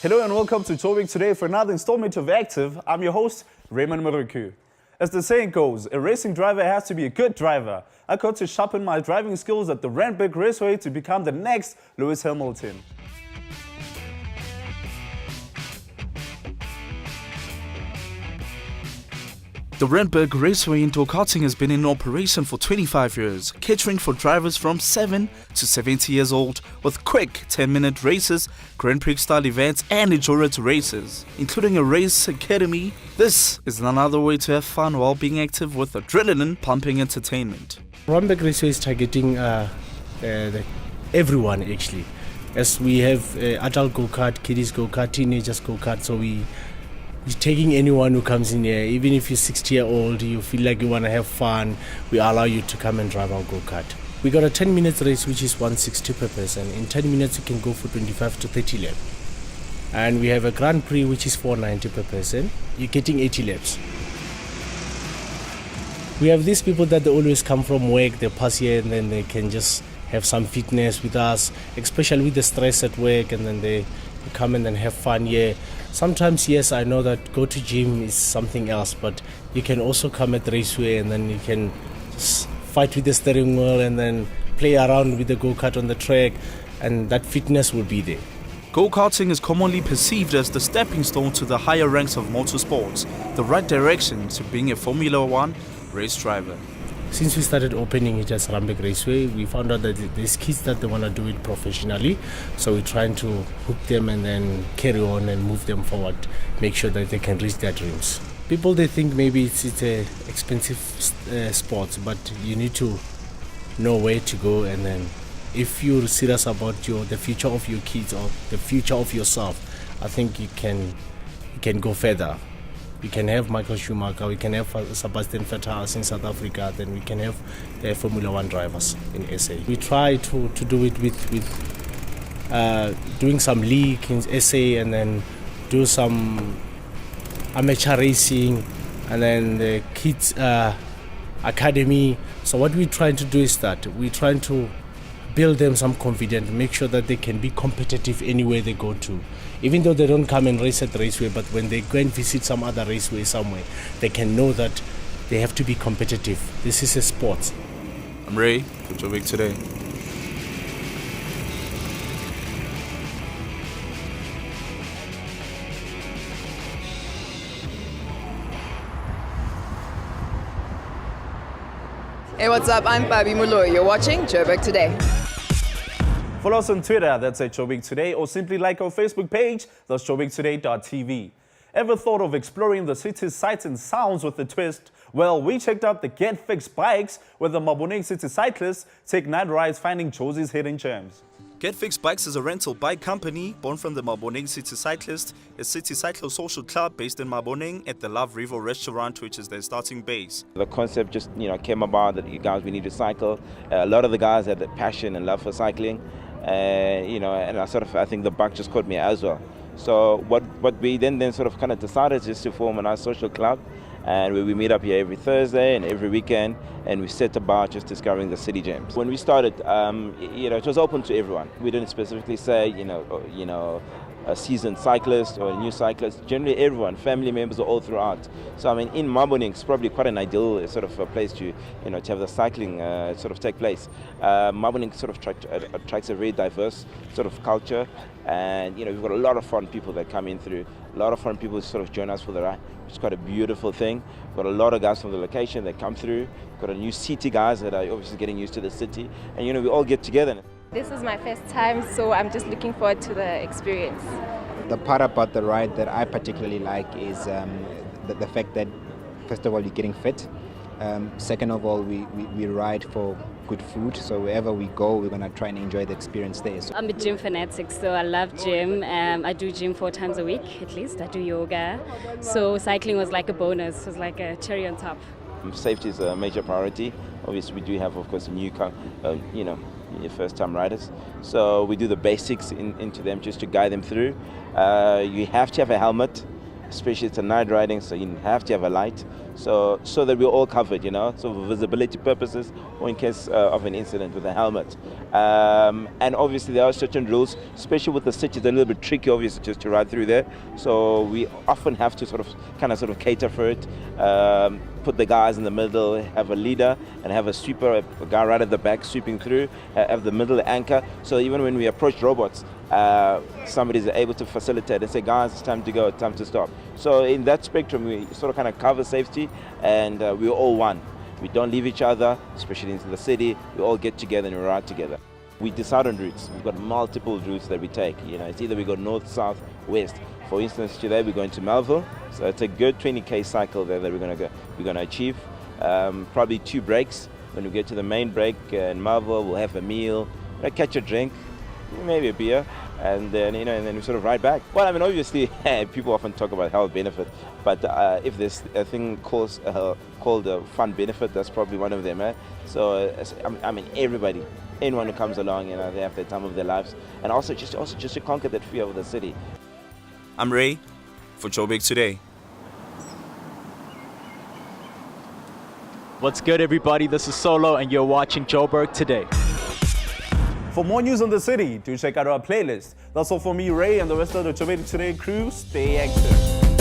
Hello and welcome to Joburg today for another installment of Active. I'm your host, Raymond Maruku. As the saying goes, a racing driver has to be a good driver. I got to sharpen my driving skills at the Berg Raceway to become the next Lewis Hamilton. The Berg Raceway in go-karting has been in operation for 25 years, catering for drivers from 7 to 70 years old with quick 10-minute races, Grand Prix-style events and endurance races, including a race academy. This is another way to have fun while being active with adrenaline-pumping entertainment. Berg Raceway is targeting everyone actually, as we have adult go-kart, kiddies go-kart, teenagers go-kart, so we're taking anyone who comes in here. Even if you're 60-year-old, you feel like you want to have fun, we allow you to come and drive our go-kart. We got a 10-minute race which is 160 per person. In 10 minutes you can go for 25 to 30 laps. And we have a Grand Prix which is 490 per person. You're getting 80 laps. We have these people that they always come from work, they pass here and then they can just have some fitness with us, especially with the stress at work, and then they come and then have fun here. Sometimes, yes, I know that go to gym is something else, but you can also come at Raceway and then you can just fight with the steering wheel and then play around with the go-kart on the track, and that fitness will be there. Go-karting is commonly perceived as the stepping stone to the higher ranks of motorsports, the right direction to being a Formula One race driver. Since we started opening it as Berg Raceway, we found out that there's kids that they want to do it professionally. So we're trying to hook them and then carry on and move them forward, make sure that they can reach their dreams. People, they think maybe it's a expensive sport, but you need to know where to go. And then if you're serious about the future of your kids or the future of yourself, I think you can go further. We can have Michael Schumacher, we can have Sebastian Vettel in South Africa, then we can have Formula One drivers in SA. We try to do it with doing some league in SA and then do some amateur racing and then the kids academy. So what we're trying to do is that we're trying to build them some confidence, make sure that they can be competitive anywhere they go to. Even though they don't come and race at the Raceway, but when they go and visit some other raceway somewhere, they can know that they have to be competitive. This is a sport. I'm Ray for Joburg today. Hey, what's up? I'm Babi Mulo. You're watching Joburg Today. Follow us on Twitter, that's at Joburg Today, or simply like our Facebook page, that's joburgtoday.tv. Ever thought of exploring the city's sights and sounds with a twist? Well, we checked out the Getfix Bikes, where the Maboneng City Cyclists take night rides finding Josie's hidden gems. Getfix Bikes is a rental bike company born from the Maboneng City Cyclists, a city cyclo-social club based in Maboneng at the Love River restaurant, which is their starting base. The concept just came about that you guys, we need to cycle. A lot of the guys had the passion and love for cycling, and I think the bike just caught me as well. So what we then sort of kind of decided is to form a nice social club, and we meet up here every Thursday and every weekend, and we set about just discovering the city gems. When we started, it was open to everyone. We didn't specifically say, a seasoned cyclist or a new cyclist. Generally, everyone, family members, are all throughout. So I mean, in Maboneng, it's probably quite an ideal sort of a place to have the cycling sort of take place. Maboneng sort of attracts a very diverse sort of culture, and we've got a lot of fun people that come in through. A lot of fun people sort of join us for the ride, which is quite a beautiful thing. We've got a lot of guys from the location that come through. We've got a new city guys that are obviously getting used to the city, and we all get together. This is my first time, so I'm just looking forward to the experience. The part about the ride that I particularly like is the fact that, first of all, you're getting fit. Second of all, we ride for good food, so wherever we go, we're going to try and enjoy the experience there. So I'm a gym fanatic, so I love gym. I do gym 4 times a week, at least. I do yoga. So cycling was like a bonus, it was like a cherry on top. Safety is a major priority. Obviously, we do have, of course, first-time riders. So we do the basics into them just to guide them through. You have to have a helmet. especially it's a night riding, so you have to have a light, so that we're all covered, so for visibility purposes or in case of an incident with a helmet. And obviously there are certain rules, especially with the city, it's a little bit tricky obviously just to ride through there, so we often have to sort of cater for it, put the guys in the middle, have a leader and have a sweeper, a guy right at the back sweeping through, have the middle anchor, so even when we approach robots, somebody's able to facilitate and say, guys, it's time to go, it's time to stop. So in that spectrum, we sort of kind of cover safety, and we're all one. We don't leave each other, especially into the city. We all get together and we ride together. We decide on routes. We've got multiple routes that we take. It's either we go north, south, west. For instance, today we're going to Melville, so it's a good 20k cycle there that we're going to achieve. Probably 2 breaks. When we get to the main break in Melville, we'll have a meal, catch a drink, maybe a beer, and then and then we sort of ride back. Well, I mean, obviously, people often talk about health benefit, but if there's a thing called a fun benefit, that's probably one of them. So I mean, anyone who comes along, they have the time of their lives, and also just to conquer that fear of the city. I'm Ray for Joburg Today. What's good, everybody? This is Solo, and you're watching Joburg Today. For more news on the city, do check out our playlist. That's all for me, Ray, and the rest of the Joburg Today crew. Stay active.